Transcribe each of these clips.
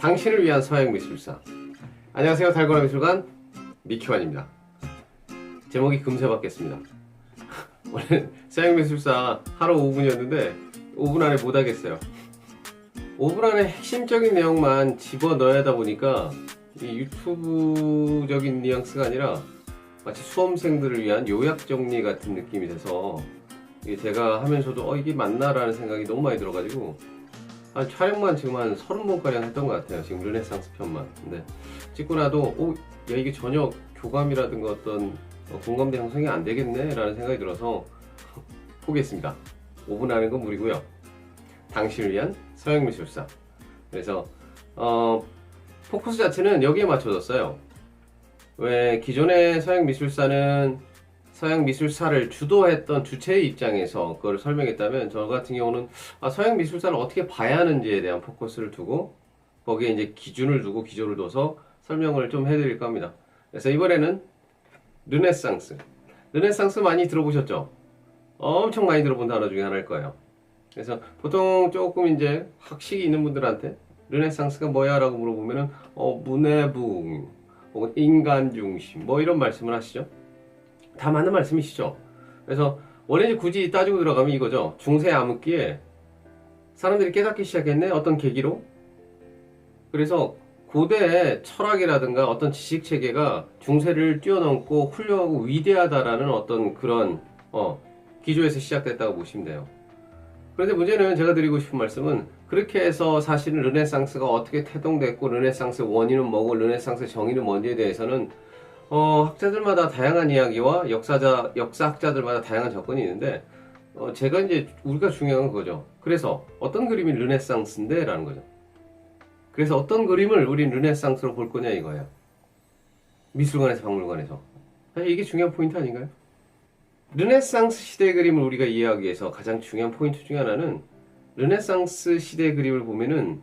당신을 위한 서양미술사. 안녕하세요. 달고나 미술관 미키환입니다. 제목이 금세 바뀌었습니다. 원래 서양미술사 하루 5분이었는데 5분 안에 못하겠어요. 5분 안에 핵심적인 내용만 집어넣어야 하다 보니까 이 유튜브적인 뉘앙스가 아니라 마치 수험생들을 위한 요약 정리 같은 느낌이 돼서 이게 제가 하면서도 이게 맞나? 라는 생각이 너무 많이 들어가지고 촬영만 지금 한 30번가량 했던 것 같아요. 지금 르네상스 편만. 근데 찍고 나도 야 이게 전혀 교감이라든가 어떤 공감대 형성이 안 되겠네 라는 생각이 들어서 포기했습니다. 5분 하는 건 무리고요. 당신을 위한 서양미술사. 그래서 포커스 자체는 여기에 맞춰졌어요. 왜 기존의 서양미술사는 서양미술사를 주도했던 주체의 입장에서 그걸 설명했다면, 저 같은 경우는 서양미술사를 어떻게 봐야 하는지에 대한 포커스를 두고 거기에 이제 기준을 두고 기조를 둬서 설명을 좀 해드릴까 합니다. 그래서 이번에는 르네상스. 르네상스 많이 들어보셨죠? 엄청 많이 들어본 단어 중에 하나일 거예요. 그래서 보통 조금 이제 학식이 있는 분들한테 르네상스가 뭐야? 라고 물어보면은 문해부흥 혹은 인간중심 뭐 이런 말씀을 하시죠. 다 맞는 말씀이시죠. 그래서 원래 이제 굳이 따지고 들어가면 이거죠. 중세 암흑기에 사람들이 깨닫기 시작했네. 어떤 계기로. 그래서 고대 철학이라든가 어떤 지식 체계가 중세를 뛰어넘고 훌륭하고 위대하다라는 어떤 그런 기조에서 시작됐다고 보시면 돼요. 그런데 문제는 제가 드리고 싶은 말씀은, 그렇게 해서 사실은 르네상스가 어떻게 태동됐고 르네상스의 원인은 뭐고 르네상스의 정의는 뭔지에 대해서는 학자들마다 다양한 이야기와 역사학자들마다 다양한 접근이 있는데, 제가 이제 우리가 중요한 건 그거죠. 그래서 어떤 그림이 르네상스인데? 라는 거죠. 그래서 어떤 그림을 우린 르네상스로 볼 거냐 이거예요. 미술관에서 박물관에서. 사실 이게 중요한 포인트 아닌가요? 르네상스 시대의 그림을 우리가 이해하기 위해서 가장 중요한 포인트 중에 하나는, 르네상스 시대의 그림을 보면은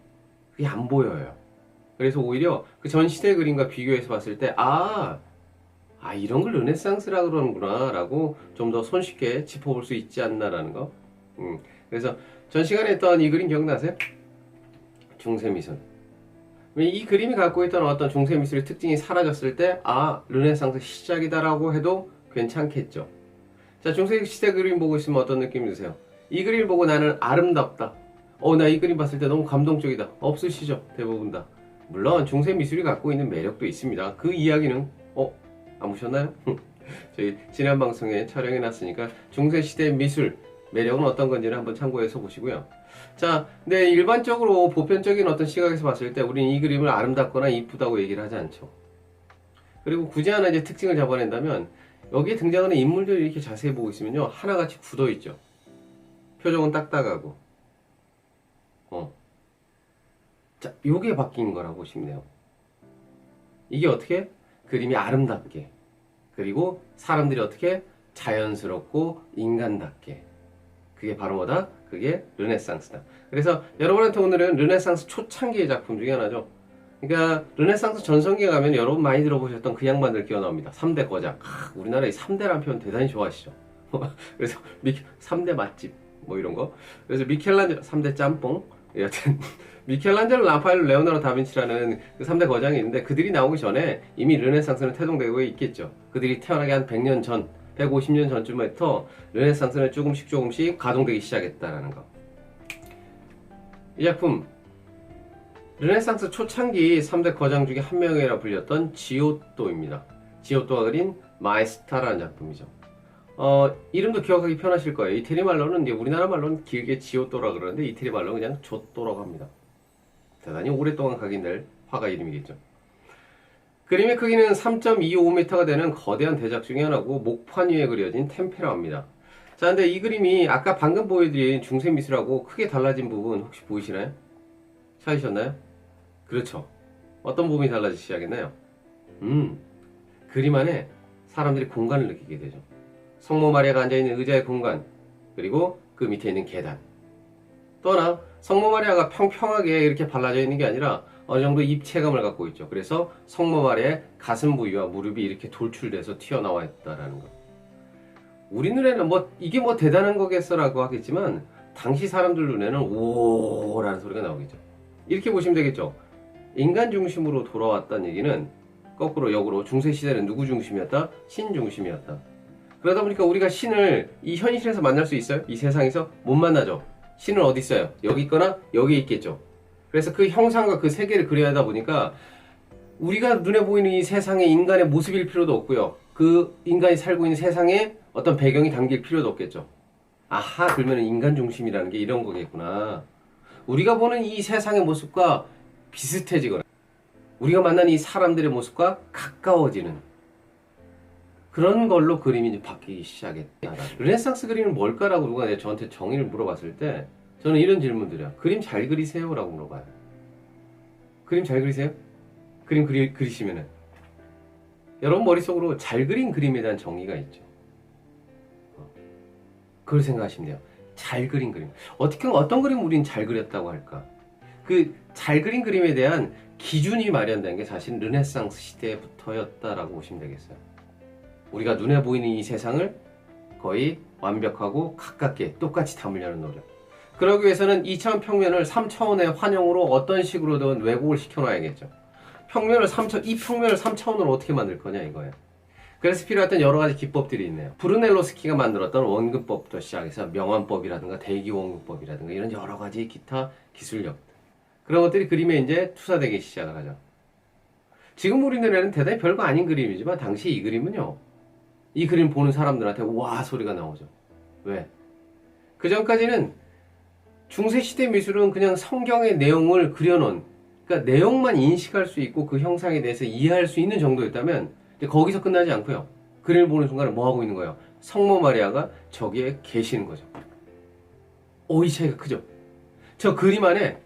그게 안 보여요. 그래서 오히려 그 전 시대의 그림과 비교해서 봤을 때 이런 걸 르네상스라 그러는구나 라고 좀 더 손쉽게 짚어볼 수 있지 않나라는 거. 그래서 전 시간에 했던 이 그림 기억나세요? 중세미술. 이 그림이 갖고 있던 어떤 중세미술의 특징이 사라졌을 때 르네상스 시작이다라고 해도 괜찮겠죠. 자, 중세시대 그림 보고 있으면 어떤 느낌이 드세요? 이 그림 보고 나는 아름답다, 나 이 그림 봤을 때 너무 감동적이다, 없으시죠? 대부분 다. 물론 중세미술이 갖고 있는 매력도 있습니다. 그 이야기는 안 보셨나요? 저희 지난 방송에 촬영해 놨으니까 중세시대 미술 매력은 어떤 건지를 한번 참고해서 보시고요. 자, 근데 일반적으로 보편적인 어떤 시각에서 봤을 때 우리는 이 그림을 아름답거나 이쁘다고 얘기를 하지 않죠. 그리고 굳이 하나 이제 특징을 잡아낸다면, 여기에 등장하는 인물들을 이렇게 자세히 보고 있으면요, 하나같이 굳어있죠. 표정은 딱딱하고. 자, 요게 바뀐 거라고 보시면 돼요. 이게 어떻게? 그림이 아름답게, 그리고 사람들이 어떻게? 자연스럽고 인간답게. 그게 바로 뭐다? 그게 르네상스다. 그래서 여러분한테 오늘은 르네상스 초창기의 작품 중에 하나죠. 그러니까 르네상스 전성기에 가면 여러분 많이 들어보셨던 그 양반들 기어 나옵니다. 3대 거장. 우리나라 이 3대라는 표현 대단히 좋아하시죠. 그래서 3대 맛집 뭐 이런 거. 그래서 미켈란젤로 3대 짬뽕. 여튼 미켈란젤로, 라파엘로, 레오나르도 다빈치라는 그 3대 거장이 있는데, 그들이 나오기 전에 이미 르네상스는 태동되고 있겠죠. 그들이 태어나기 한 100년 전, 150년 전쯤부터 르네상스는 조금씩 가동되기 시작했다라는 거. 이 작품 르네상스 초창기 3대 거장 중에 한 명이라 불렸던 지오또입니다. 지오또가 그린 마에스타라는 작품이죠. 이름도 기억하기 편하실 거예요. 이태리 말로는, 이제 우리나라 말로는 길게 지오또라 그러는데, 이태리 말로는 그냥 조또라고 합니다. 대단히 오랫동안 각인될 화가 이름이겠죠. 그림의 크기는 3.25m가 되는 거대한 대작 중에 하나고, 목판 위에 그려진 템페라입니다. 자, 근데 이 그림이 아까 방금 보여드린 중세미술하고 크게 달라진 부분 혹시 보이시나요? 찾으셨나요? 그렇죠. 어떤 부분이 달라지기 시작했나요? 그림 안에 사람들이 공간을 느끼게 되죠. 성모 마리아가 앉아있는 의자의 공간, 그리고 그 밑에 있는 계단. 또 하나, 성모 마리아가 평평하게 이렇게 발라져 있는 게 아니라 어느 정도 입체감을 갖고 있죠. 그래서 성모 마리아의 가슴 부위와 무릎이 이렇게 돌출돼서 튀어나와 있다라는 거. 우리 눈에는 이게 대단한 거겠어라고 하겠지만, 당시 사람들 눈에는 오라는 소리가 나오겠죠. 이렇게 보시면 되겠죠. 인간 중심으로 돌아왔다는 얘기는 거꾸로 역으로 중세시대는 누구 중심이었다? 신 중심이었다. 그러다 보니까 우리가 신을 이 현실에서 만날 수 있어요? 이 세상에서 못 만나죠. 신은 어디 있어요? 여기 있거나 여기 있겠죠. 그래서 그 형상과 그 세계를 그려야 하다 보니까 우리가 눈에 보이는 이 세상의 인간의 모습일 필요도 없고요. 그 인간이 살고 있는 세상에 어떤 배경이 담길 필요도 없겠죠. 아하, 그러면 인간 중심이라는 게 이런 거겠구나. 우리가 보는 이 세상의 모습과 비슷해지거나 우리가 만나는 이 사람들의 모습과 가까워지는 그런 걸로 그림이 이제 바뀌기 시작했다. 르네상스 그림은 뭘까라고 누가 저한테 정의를 물어봤을 때 저는 이런 질문들이야. 그림 잘 그리세요? 라고 물어봐요. 그림 잘 그리세요? 그림 그리시면은 여러분 머릿속으로 잘 그린 그림에 대한 정의가 있죠. 그걸 생각하시면 돼요. 잘 그린 그림. 어떤 그림 우린 잘 그렸다고 할까? 그 잘 그린 그림에 대한 기준이 마련된 게 사실 르네상스 시대부터였다라고 보시면 되겠어요. 우리가 눈에 보이는 이 세상을 거의 완벽하고 가깝게 똑같이 담으려는 노력. 그러기 위해서는 2차원 평면을 3차원의 환영으로 어떤 식으로든 왜곡을 시켜놔야겠죠. 이 평면을 3차원으로 어떻게 만들 거냐 이거예요. 그래서 필요했던 여러 가지 기법들이 있네요. 브루넬로스키가 만들었던 원근법부터 시작해서 명암법이라든가 대기원근법이라든가 이런 여러 가지 기타 기술력. 그런 것들이 그림에 이제 투사되기 시작을 하죠. 지금 우리 눈에는 대단히 별거 아닌 그림이지만 당시 이 그림은요. 이 그림 보는 사람들한테 와 소리가 나오죠. 왜? 그 전까지는 중세시대 미술은 그냥 성경의 내용을 그려놓은 그러니까 내용만 인식할 수 있고 그 형상에 대해서 이해할 수 있는 정도였다면 거기서 끝나지 않고요. 그림을 보는 순간에 뭐 하고 있는 거예요? 성모 마리아가 저기에 계시는 거죠. 이 차이가 크죠? 저 그림 안에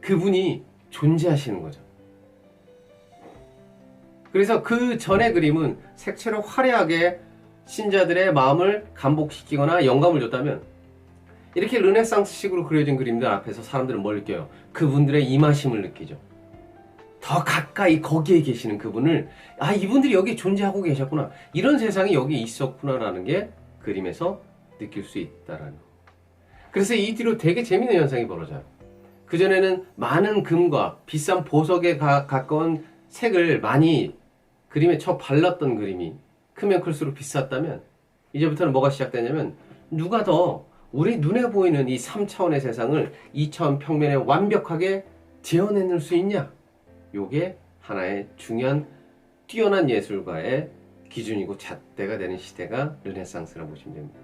그분이 존재하시는 거죠. 그래서 그 전의 그림은 색채로 화려하게 신자들의 마음을 감복시키거나 영감을 줬다면 이렇게 르네상스식으로 그려진 그림들 앞에서 사람들은 뭘 느껴요? 그분들의 임하심을 느끼죠. 더 가까이 거기에 계시는 그분을 이분들이 여기 존재하고 계셨구나. 이런 세상이 여기 있었구나라는 게 그림에서 느낄 수 있다라는 거. 그래서 이 뒤로 되게 재미있는 현상이 벌어져요. 그전에는 많은 금과 비싼 보석에 가까운 색을 많이 그림에 쳐 발랐던 그림이 크면 클수록 비쌌다면 이제부터는 뭐가 시작되냐면 누가 더 우리 눈에 보이는 이 3차원의 세상을 2차원 평면에 완벽하게 재현해낼 수 있냐? 요게 하나의 중요한 뛰어난 예술가의 기준이고 잣대가 되는 시대가 르네상스라고 보시면 됩니다.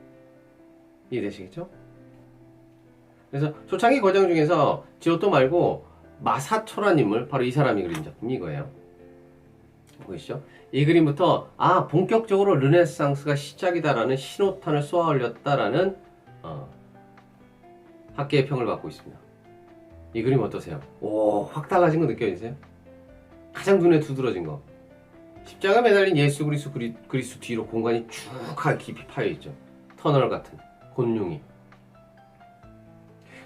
이해되시겠죠? 그래서 초창기 거장 중에서 지오토 말고 마사초라는 인물, 바로 이 사람이 그린 작품이 이거예요. 보이시죠? 이 그림부터 본격적으로 르네상스가 시작이다라는 신호탄을 쏘아 올렸다라는 학계의 평을 받고 있습니다. 이 그림 어떠세요? 확 달라진 거 느껴지세요? 가장 눈에 두드러진 거. 십자가 매달린 예수 그리스도 뒤로 공간이 쭉 깊이 파여있죠. 터널 같은 곤룡이.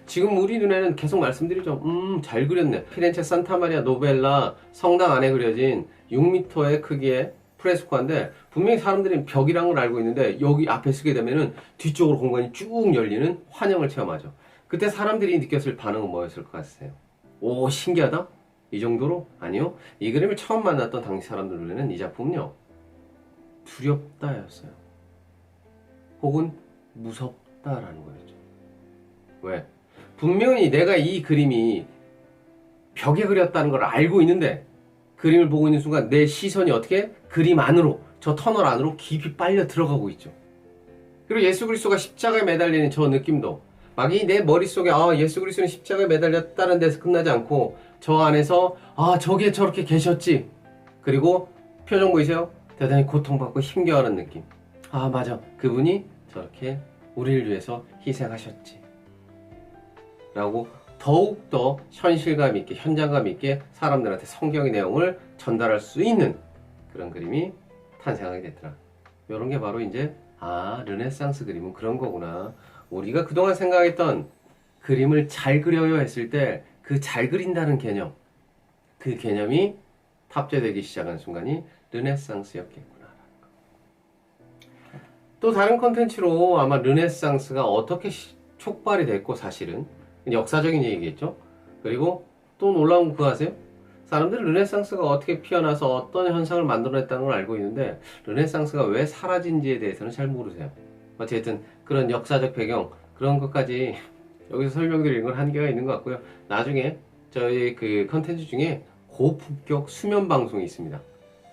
지금 우리 눈에는 계속 말씀드리죠. 잘 그렸네. 피렌체 산타마리아 노벨라 성당 안에 그려진 6m의 크기의 프레스코인데 분명히 사람들은 벽이란 걸 알고 있는데 여기 앞에 서게 되면은 뒤쪽으로 공간이 쭉 열리는 환영을 체험하죠. 그때 사람들이 느꼈을 반응은 뭐였을 것 같으세요? 신기하다? 이 정도로? 아니요. 이 그림을 처음 만났던 당시 사람들 눈에는 이 작품은요. 두렵다였어요. 혹은 무섭다라는 거였죠. 왜? 분명히 내가 이 그림이 벽에 그렸다는 걸 알고 있는데 그림을 보고 있는 순간 내 시선이 어떻게 그림 안으로 저 터널 안으로 깊이 빨려 들어가고 있죠. 그리고 예수 그리스도가 십자가에 매달리는 저 느낌도 막이 내 머릿속에 예수 그리스도는 십자가에 매달렸다는 데서 끝나지 않고 저 안에서 저게 저렇게 계셨지. 그리고 표정 보이세요? 대단히 고통받고 힘겨워하는 느낌. 맞아. 그분이 저렇게 우리를 위해서 희생하셨지. 라고 더욱더 현실감 있게 현장감 있게 사람들한테 성경의 내용을 전달할 수 있는 그런 그림이 탄생하게 됐더라. 이런 게 바로 이제 르네상스 그림은 그런 거구나. 우리가 그동안 생각했던 그림을 잘 그려요 했을 때 그 잘 그린다는 개념, 그 개념이 탑재되기 시작한 순간이 르네상스였겠구나. 또 다른 컨텐츠로 아마 르네상스가 어떻게 촉발이 됐고 사실은 역사적인 얘기겠죠. 그리고 또 놀라운 거 그거 아세요? 사람들은 르네상스가 어떻게 피어나서 어떤 현상을 만들어냈다는 걸 알고 있는데 르네상스가 왜 사라진지에 대해서는 잘 모르세요. 어쨌든 그런 역사적 배경 그런 것까지 여기서 설명드리는 건 한계가 있는 것 같고요. 나중에 저희 그 컨텐츠 중에 고품격 수면 방송이 있습니다.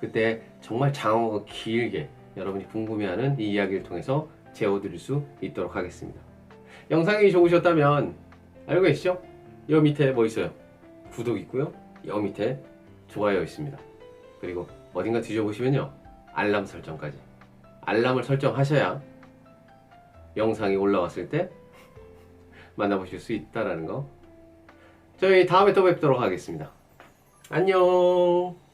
그때 정말 장어가 길게 여러분이 궁금해하는 이 이야기를 통해서 재워드릴 수 있도록 하겠습니다. 영상이 좋으셨다면 알고 계시죠? 여 밑에 뭐 있어요? 구독 있고요. 여 밑에 좋아요 있습니다. 그리고 어딘가 뒤져보시면요. 알람 설정까지. 알람을 설정하셔야 영상이 올라왔을 때 만나보실 수 있다는 거. 저희 다음에 또 뵙도록 하겠습니다. 안녕.